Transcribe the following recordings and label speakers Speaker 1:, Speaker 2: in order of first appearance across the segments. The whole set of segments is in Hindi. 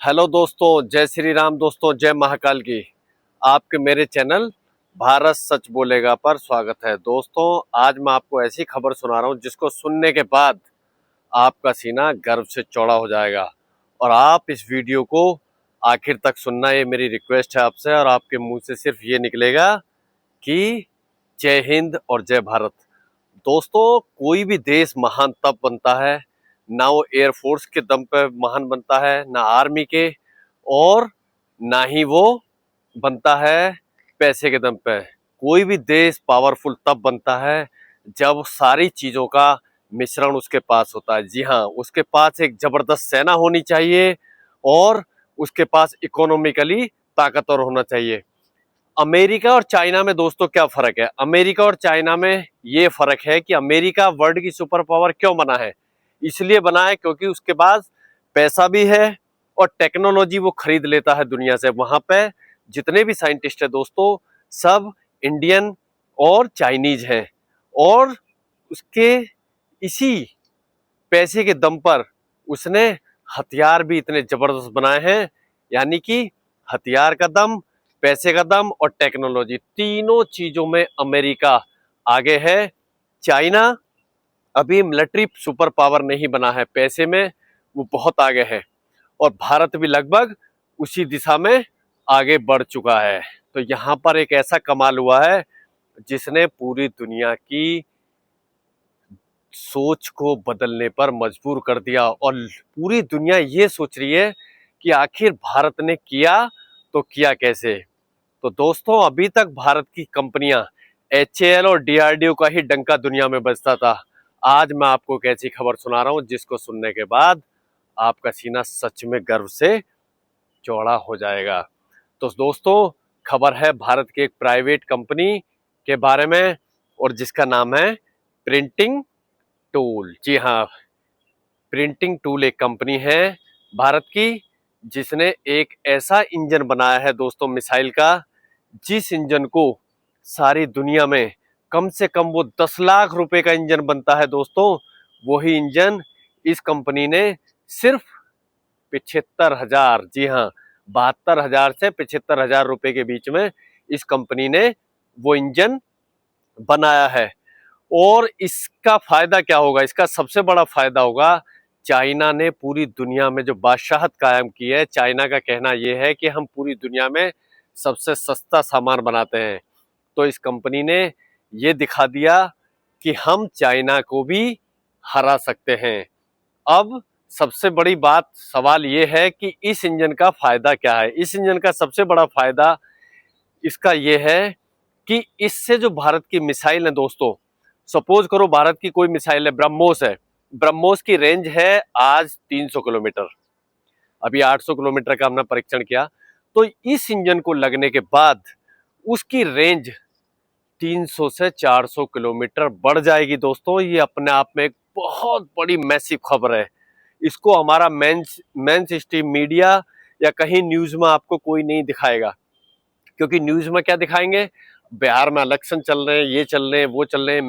Speaker 1: हेलो दोस्तों, जय श्री राम दोस्तों, जय महाकाल की। आपके मेरे चैनल भारत सच बोलेगा पर स्वागत है। दोस्तों, आज मैं आपको ऐसी खबर सुना रहा हूं जिसको सुनने के बाद आपका सीना गर्व से चौड़ा हो जाएगा। और आप इस वीडियो को आखिर तक सुनना, ये मेरी रिक्वेस्ट है आपसे। और आपके मुंह से सिर्फ ये निकलेगा कि जय हिंद और जय भारत। दोस्तों, कोई भी देश महान तब बनता है, ना वो एयरफोर्स के दम पे महान बनता है, ना आर्मी के, और ना ही वो बनता है पैसे के दम पे। कोई भी देश पावरफुल तब बनता है जब सारी चीजों का मिश्रण उसके पास होता है। जी हाँ, उसके पास एक जबरदस्त सेना होनी चाहिए और उसके पास इकोनॉमिकली ताकतवर होना चाहिए। अमेरिका और चाइना में दोस्तों क्या फर्क है? अमेरिका और चाइना में ये फर्क है कि अमेरिका वर्ल्ड की सुपर पावर क्यों बना है? इसलिए बना है क्योंकि उसके पास पैसा भी है और टेक्नोलॉजी वो खरीद लेता है दुनिया से। वहां पे जितने भी साइंटिस्ट है दोस्तों, सब इंडियन और चाइनीज हैं। और उसके इसी पैसे के दम पर उसने हथियार भी इतने जबरदस्त बनाए हैं। यानी कि हथियार का दम, पैसे का दम और टेक्नोलॉजी, तीनों चीजों में अमेरिका आगे है। चाइना अभी मिलिट्री सुपर पावर नहीं बना है, पैसे में वो बहुत आगे है। और भारत भी लगभग उसी दिशा में आगे बढ़ चुका है। तो यहाँ पर एक ऐसा कमाल हुआ है जिसने पूरी दुनिया की सोच को बदलने पर मजबूर कर दिया। और पूरी दुनिया ये सोच रही है कि आखिर भारत ने किया तो किया कैसे। तो दोस्तों, अभी तक भारत की कंपनियां HAL और DRDO का ही डंका दुनिया में बजता था। आज मैं आपको एक ऐसी खबर सुना रहा हूं जिसको सुनने के बाद आपका सीना सच में गर्व से चौड़ा हो जाएगा। तो दोस्तों, खबर है भारत की एक प्राइवेट कंपनी के बारे में, और जिसका नाम है प्रिंटिंग टूल। जी हाँ, प्रिंटिंग टूल एक कंपनी है भारत की जिसने एक ऐसा इंजन बनाया है दोस्तों, मिसाइल का, जिस इंजन को सारी दुनिया में कम से कम वो 10 लाख रुपए का इंजन बनता है दोस्तों। वही इंजन इस कंपनी ने सिर्फ 75,000, जी हाँ, 72,000 से 75,000 रुपए के बीच में इस कंपनी ने वो इंजन बनाया है। और इसका फायदा क्या होगा? इसका सबसे बड़ा फायदा होगा, चाइना ने पूरी दुनिया में जो बादशाहत कायम की है। चाइना का कहना यह है कि हम पूरी दुनिया में सबसे सस्ता सामान बनाते हैं। तो इस कंपनी ने ये दिखा दिया कि हम चाइना को भी हरा सकते हैं। अब सबसे बड़ी बात, सवाल ये है कि इस इंजन का फायदा क्या है? इस इंजन का सबसे बड़ा फायदा इसका ये है कि इससे जो भारत की मिसाइल है दोस्तों, सपोज करो भारत की कोई मिसाइल है, ब्रह्मोस है। ब्रह्मोस की रेंज है आज 300 किलोमीटर, अभी 800 किलोमीटर का हमने परीक्षण किया। तो इस इंजन को लगने के बाद उसकी रेंज 300 से 400 किलोमीटर बढ़ जाएगी दोस्तों। ये अपने आप में एक बहुत बड़ी मैसिव खबर है। इसको हमारा मेंस स्ट्रीम मीडिया या कहीं न्यूज में आपको कोई नहीं दिखाएगा, क्योंकि न्यूज में क्या दिखाएंगे? बिहार में इलेक्शन चल रहे हैं, ये चल रहे हैं, वो चल रहे हैं।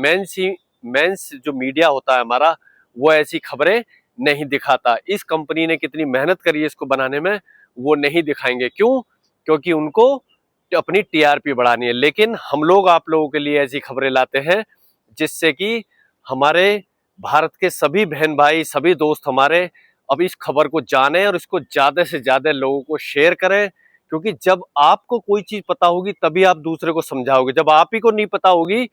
Speaker 1: मेंस जो मीडिया होता है हमारा, वो ऐसी खबरें नहीं दिखाता। इस कंपनी ने कितनी मेहनत करी है इसको बनाने में, वो नहीं दिखाएंगे। क्यों? क्योंकि उनको अपनी TRP बढ़ानी है। लेकिन हम लोग आप लोगों के लिए ऐसी खबरें लाते हैं जिससे कि हमारे भारत के सभी बहन भाई, सभी दोस्त हमारे अब इस खबर को जाने और इसको ज्यादा से ज्यादा लोगों को शेयर करें। क्योंकि जब आपको कोई चीज पता होगी तभी आप दूसरे को समझाओगे। जब आप ही को नहीं पता होगी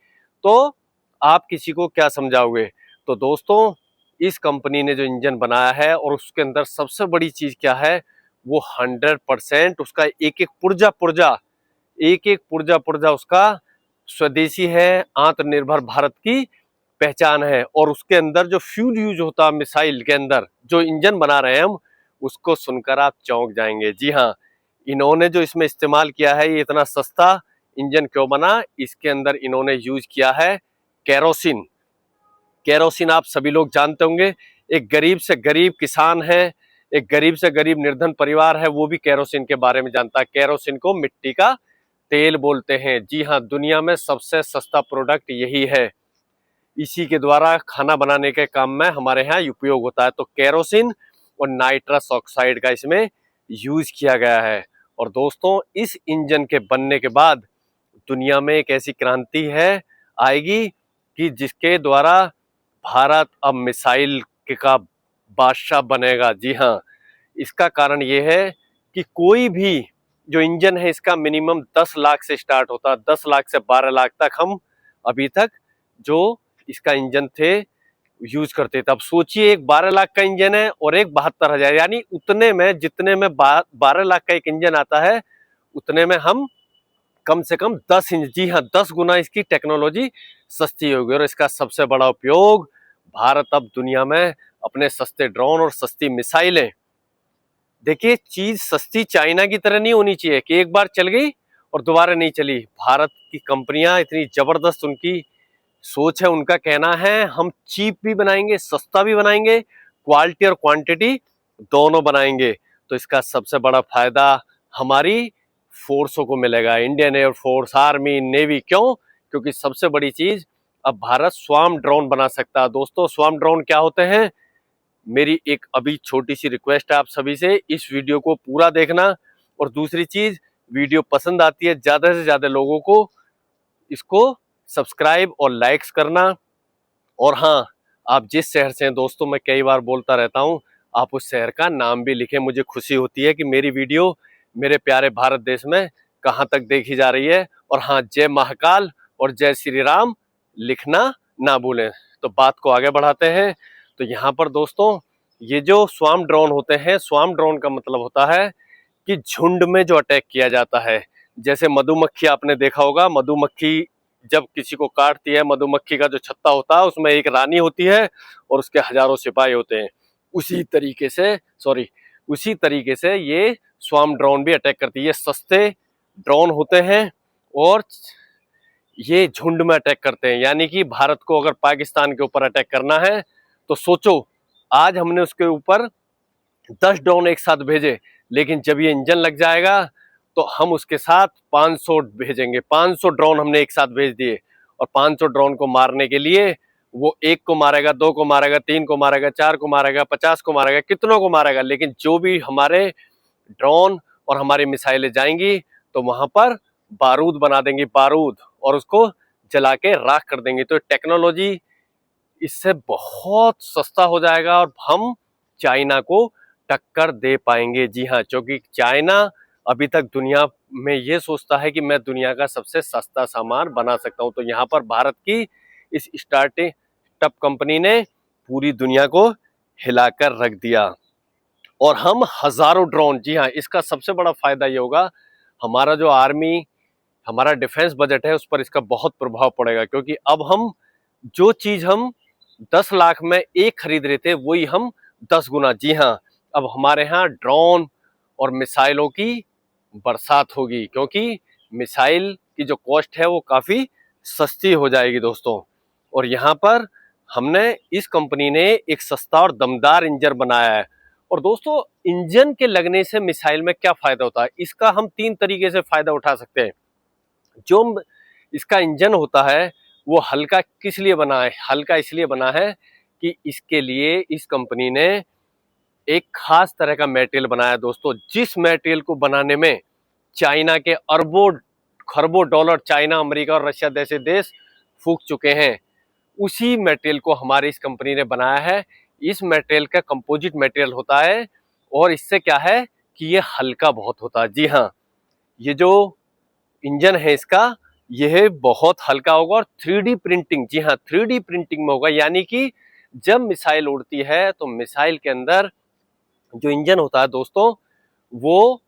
Speaker 1: तो आप किसी को क्या समझाओगे? तो दोस्तों, इस कंपनी ने जो इंजन बनाया है और उसके अंदर सबसे बड़ी चीज क्या है, वो 100% उसका एक एक पुर्जा पुर्जा उसका स्वदेशी है, आत्मनिर्भर भारत की पहचान है। और उसके अंदर जो फ्यूल यूज होता है, मिसाइल के अंदर जो इंजन बना रहे हैं हम, उसको सुनकर आप चौंक जाएंगे। जी हाँ, इन्होंने जो इसमें इस्तेमाल किया है, ये इतना सस्ता इंजन क्यों बना? इसके अंदर इन्होंने यूज किया है केरोसिन। केरोसिन आप सभी लोग जानते होंगे। एक गरीब से गरीब किसान है, एक गरीब से गरीब निर्धन परिवार है, वो भी केरोसिन के बारे में जानता है। केरोसिन को मिट्टी का तेल बोलते हैं। जी हाँ, दुनिया में सबसे सस्ता प्रोडक्ट यही है। इसी के द्वारा खाना बनाने के काम में हमारे यहाँ उपयोग होता है। तो केरोसिन और नाइट्रस ऑक्साइड का इसमें यूज किया गया है। और दोस्तों इस इंजन के बनने के बाद दुनिया में एक ऐसी क्रांति है आएगी कि जिसके द्वारा भारत अब मिसाइल का बादशाह बनेगा। जी हाँ, इसका कारण ये है कि कोई भी जो इंजन है इसका मिनिमम 10 लाख से स्टार्ट होता है, 10 लाख से 12 लाख तक हम अभी तक जो इसका इंजन थे यूज करते थे। अब सोचिए एक 12 लाख का इंजन है और एक 72,000, यानी उतने में जितने में 12 लाख का एक इंजन आता है उतने में हम कम से कम 10 इंच, जी हाँ 10 गुना इसकी टेक्नोलॉजी सस्ती होगी। और इसका सबसे बड़ा उपयोग भारत अब दुनिया में अपने सस्ते ड्रोन और सस्ती मिसाइलें, देखिए चीज सस्ती चाइना की तरह नहीं होनी चाहिए कि एक बार चल गई और दोबारा नहीं चली। भारत की कंपनियां इतनी जबरदस्त उनकी सोच है, उनका कहना है हम चीप भी बनाएंगे, सस्ता भी बनाएंगे, क्वालिटी और क्वांटिटी दोनों बनाएंगे। तो इसका सबसे बड़ा फायदा हमारी फोर्सों को मिलेगा, इंडियन एयरफोर्स, आर्मी, नेवी। क्यों? क्योंकि सबसे बड़ी चीज अब भारत स्वार्म ड्रोन बना सकता है। दोस्तों स्वार्म ड्रोन क्या होते हैं? मेरी एक अभी छोटी सी रिक्वेस्ट है आप सभी से, इस वीडियो को पूरा देखना। और दूसरी चीज, वीडियो पसंद आती है ज्यादा से ज्यादा लोगों को इसको सब्सक्राइब और लाइक्स करना। और हाँ, आप जिस शहर से हैं दोस्तों, मैं कई बार बोलता रहता हूं, आप उस शहर का नाम भी लिखें। मुझे खुशी होती है कि मेरी वीडियो मेरे प्यारे भारत देश में कहां तक देखी जा रही है। और हाँ, जय महाकाल और जय श्री राम लिखना ना भूलें। तो बात को आगे बढ़ाते हैं। तो यहाँ पर दोस्तों ये जो स्वार्म ड्रोन होते हैं, स्वार्म ड्रोन का मतलब होता है कि झुंड में जो अटैक किया जाता है। जैसे मधुमक्खी आपने देखा होगा, मधुमक्खी जब किसी को काटती है, मधुमक्खी का जो छत्ता होता है उसमें एक रानी होती है और उसके हजारों सिपाही होते हैं। उसी तरीके से ये स्वार्म ड्रोन भी अटैक करती है। ये सस्ते ड्रोन होते हैं और ये झुंड में अटैक करते हैं। यानी कि भारत को अगर पाकिस्तान के ऊपर अटैक करना है तो सोचो, आज हमने उसके ऊपर 10 ड्रोन एक साथ भेजे, लेकिन जब ये इंजन लग जाएगा तो हम उसके साथ 500 भेजेंगे। 500 ड्रोन हमने एक साथ भेज दिए और 500 ड्रोन को मारने के लिए वो एक को मारेगा, दो को मारेगा, तीन को मारेगा, चार को मारेगा, 50 को मारेगा, कितनों को मारेगा, लेकिन जो भी हमारे ड्रोन और हमारी मिसाइलें जाएंगी तो वहां पर बारूद बना देंगी, बारूद, और उसको जला के राख कर देंगे। तो टेक्नोलॉजी इससे बहुत सस्ता हो जाएगा और हम चाइना को टक्कर दे पाएंगे। जी हाँ, क्योंकि चाइना अभी तक दुनिया में ये सोचता है कि मैं दुनिया का सबसे सस्ता सामान बना सकता हूं। तो यहाँ पर भारत की इस स्टार्टअप कंपनी ने पूरी दुनिया को हिलाकर रख दिया। और हम हजारों ड्रोन, जी हाँ, इसका सबसे बड़ा फायदा ये होगा, हमारा जो आर्मी, हमारा डिफेंस बजट है उस पर इसका बहुत प्रभाव पड़ेगा। क्योंकि अब हम जो चीज हम 10 लाख में एक खरीद रहे थे वही हम 10 गुना, जी हाँ, अब हमारे यहाँ ड्रोन और मिसाइलों की बरसात होगी। क्योंकि मिसाइल की जो कॉस्ट है वो काफी सस्ती हो जाएगी दोस्तों। और यहाँ पर हमने, इस कंपनी ने एक सस्ता और दमदार इंजन बनाया है। और दोस्तों इंजन के लगने से मिसाइल में क्या फायदा होता है, इसका हम 3 तरीके से फायदा उठा सकते हैं। जो इसका इंजन होता है वो हल्का किस लिए बना है? हल्का इसलिए बना है कि इसके लिए इस कंपनी ने एक खास तरह का मटेरियल बनाया दोस्तों, जिस मटेरियल को बनाने में चाइना के अरबों खरबों डॉलर, चाइना, अमेरिका और रशिया जैसे देश फूंक चुके हैं, उसी मटेरियल को हमारी इस कंपनी ने बनाया है। इस मटेरियल का कंपोजिट मटेरियल होता है और इससे क्या है कि ये हल्का बहुत होता है। जी हाँ, ये जो इंजन है इसका, यह बहुत हल्का होगा और 3D प्रिंटिंग, जी हाँ 3D प्रिंटिंग में होगा। यानी कि जब मिसाइल उड़ती है तो मिसाइल के अंदर जो इंजन होता है दोस्तों, वो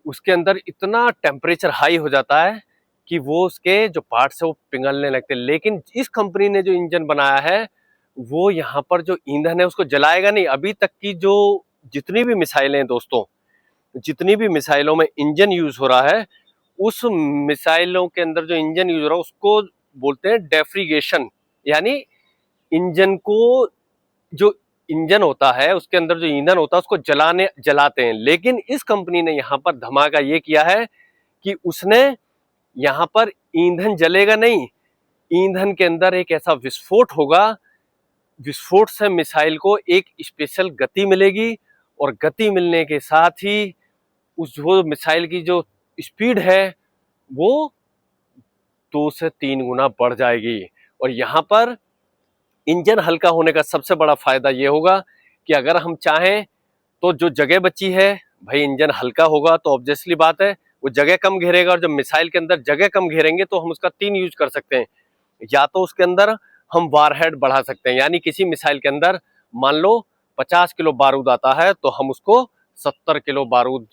Speaker 1: उसके अंदर इतना टेम्परेचर हाई हो जाता है कि वो उसके जो पार्ट्स है वो पिघलने लगते हैं। लेकिन इस कंपनी ने जो इंजन बनाया है वो यहाँ पर जो ईंधन है उसको जलाएगा नहीं। अभी तक की जो जितनी भी मिसाइलें हैं दोस्तों, जितनी भी मिसाइलों में इंजन यूज हो रहा है, उस मिसाइलों के अंदर जो इंजन यूज हो रहा है उसको बोलते हैं डेफ्रिगेशन। यानी इंजन को, जो इंजन होता है उसके अंदर जो ईंधन होता है उसको जलाते हैं। लेकिन इस कंपनी ने यहाँ पर धमाका ये किया है कि उसने यहाँ पर ईंधन जलेगा नहीं, ईंधन के अंदर एक ऐसा विस्फोट होगा, विस्फोट से मिसाइल को एक स्पेशल गति मिलेगी और गति मिलने के साथ ही उस वो मिसाइल की जो स्पीड है वो 2 से 3 गुना बढ़ जाएगी। और यहाँ पर इंजन हल्का होने का सबसे बड़ा फायदा ये होगा कि अगर हम चाहें तो जो जगह बची है, भाई इंजन हल्का होगा तो ऑब्वियसली बात है वो जगह कम घेरेगा, और जब मिसाइल के अंदर जगह कम घेरेंगे तो हम उसका 3 यूज कर सकते हैं। या तो उसके अंदर हम वारहेड बढ़ा सकते हैं, यानी किसी मिसाइल के अंदर मान लो 50 किलो बारूद आता है तो हम उसको 70 किलो बारूद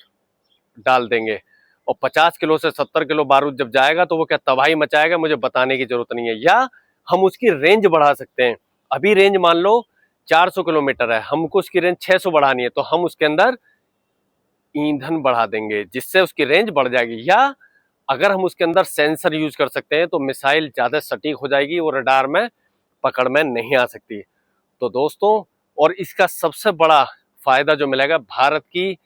Speaker 1: डाल देंगे, और 50 किलो से 70 किलो बारूद जब जाएगा तो वो क्या तबाही मचाएगा, मुझे बताने की जरूरत नहीं है। या हम उसकी रेंज बढ़ा सकते हैं। अभी रेंज मान लो 400 किलोमीटर है, हमको उसकी रेंज 600 बढ़ानी है, तो हम उसके अंदर ईंधन बढ़ा देंगे जिससे उसकी रेंज बढ़ जाएगी। या अगर हम उसके अंदर सेंसर यूज कर सकते हैं तो मिसाइल ज्यादा सटीक हो जाएगी और रडार में पकड़ में नहीं आ सकती। तो दोस्तों, और इसका सबसे बड़ा फायदा जो मिलेगा, भारत की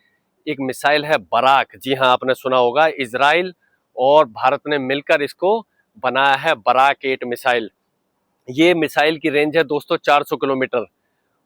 Speaker 1: एक मिसाइल है बराक, जी हाँ आपने सुना होगा, इजराइल और भारत ने मिलकर इसको बनाया है बराक 8 मिसाइल। ये मिसाइल की रेंज है दोस्तों 400 किलोमीटर,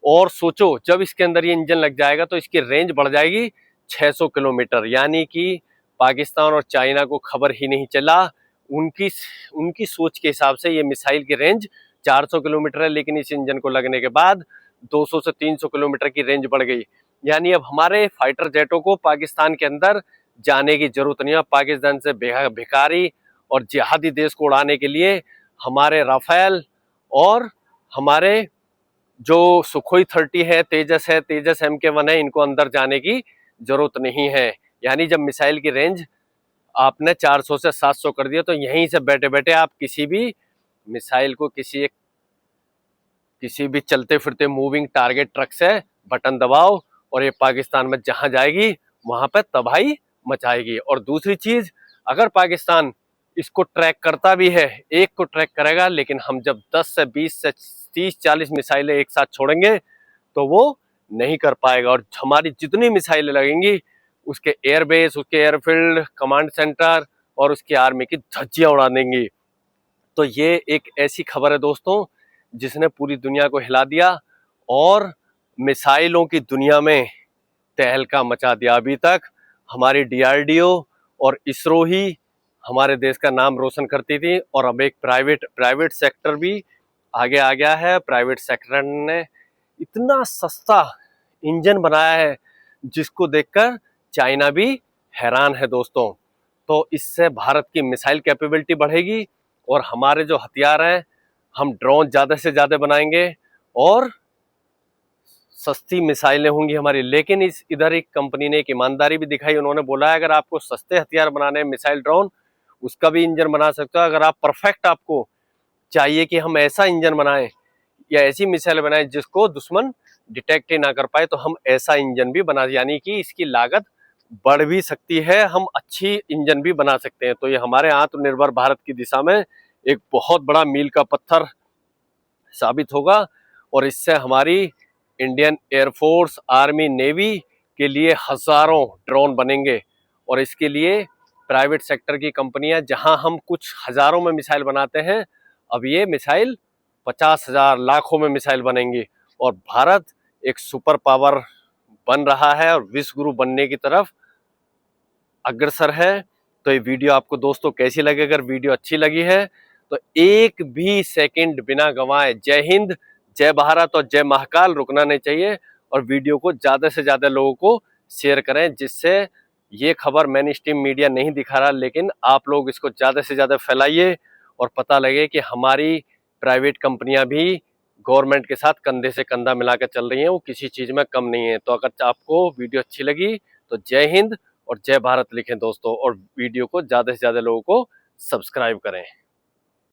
Speaker 1: और सोचो जब इसके अंदर ये इंजन लग जाएगा तो इसकी रेंज बढ़ जाएगी 600 किलोमीटर, यानी कि पाकिस्तान और चाइना को खबर ही नहीं चला। उनकी उनकी सोच के हिसाब से ये मिसाइल की रेंज 400 किलोमीटर है, लेकिन इस इंजन को लगने के बाद 200 से 300 किलोमीटर की रेंज बढ़ गई। यानी अब हमारे फाइटर जेटों को पाकिस्तान के अंदर जाने की जरूरत नहीं है। पाकिस्तान से भिखारी और जिहादी देश को उड़ाने के लिए हमारे राफेल और हमारे जो सुखोई 30 है, तेजस MK1 है, इनको अंदर जाने की जरूरत नहीं है। यानी जब मिसाइल की रेंज आपने 400 से 700 कर दिया तो यहीं से बैठे बैठे आप किसी भी मिसाइल को किसी भी चलते फिरते मूविंग टारगेट ट्रक से बटन दबाओ और ये पाकिस्तान में जहां जाएगी वहां पर तबाही मचाएगी। और दूसरी चीज, अगर पाकिस्तान इसको ट्रैक करता भी है, एक को ट्रैक करेगा, लेकिन हम जब 10 से 20 से 30-40 मिसाइलें एक साथ छोड़ेंगे तो वो नहीं कर पाएगा। और हमारी जितनी मिसाइलें लगेंगी उसके एयरबेस, उसके एयरफील्ड, कमांड सेंटर और उसकी आर्मी की धज्जियां उड़ा देंगी। तो ये एक ऐसी खबर है दोस्तों जिसने पूरी दुनिया को हिला दिया और मिसाइलों की दुनिया में तहलका मचा दिया। अभी तक हमारी DRDO और इसरो ही हमारे देश का नाम रोशन करती थी, और अब एक प्राइवेट सेक्टर भी आगे आ गया है। प्राइवेट सेक्टर ने इतना सस्ता इंजन बनाया है जिसको देखकर चाइना भी हैरान है दोस्तों। तो इससे भारत की मिसाइल कैपेबिलिटी बढ़ेगी और हमारे जो हथियार हैं, हम ड्रोन ज्यादा से ज्यादा बनाएंगे और सस्ती मिसाइलें होंगी हमारी। लेकिन इधर एक कंपनी ने एक ईमानदारी भी दिखाई, उन्होंने बोला है अगर आपको सस्ते हथियार बनाने हैं, मिसाइल ड्रोन, उसका भी इंजन बना सकते हो। अगर आप परफेक्ट, आपको चाहिए कि हम ऐसा इंजन बनाएं या ऐसी मिसाइल बनाएं जिसको दुश्मन डिटेक्ट ही ना कर पाए, तो हम ऐसा इंजन भी बना, यानी कि इसकी लागत बढ़ भी सकती है, हम अच्छी इंजन भी बना सकते हैं। तो ये हमारे आत्मनिर्भर भारत की दिशा में एक बहुत बड़ा मील का पत्थर साबित होगा, और इससे हमारी इंडियन एयरफोर्स, आर्मी, नेवी के लिए हजारों ड्रोन बनेंगे। और इसके लिए प्राइवेट सेक्टर की कंपनियां, जहां हम कुछ हजारों में मिसाइल बनाते हैं, अब ये मिसाइल 50,000, लाखों में मिसाइल बनेंगी। और भारत एक सुपर पावर बन रहा है और विश्व गुरु बनने की तरफ अग्रसर है। तो ये वीडियो आपको दोस्तों कैसी लगी? अगर वीडियो अच्छी लगी है तो एक भी सेकंड बिना गंवाए जय हिंद, जय भारत और जय महाकाल रुकना नहीं चाहिए, और वीडियो को ज्यादा से ज्यादा लोगों को शेयर करें, जिससे ये खबर मेन स्ट्रीम मीडिया नहीं दिखा रहा, लेकिन आप लोग इसको ज्यादा से ज्यादा फैलाइए और पता लगे कि हमारी प्राइवेट कंपनियां भी गवर्नमेंट के साथ कंधे से कंधा मिलाकर चल रही हैं, वो किसी चीज में कम नहीं है। तो अगर आपको वीडियो अच्छी लगी तो जय हिंद और जय भारत लिखें दोस्तों, और वीडियो को ज्यादा से ज्यादा लोगों को सब्सक्राइब करें।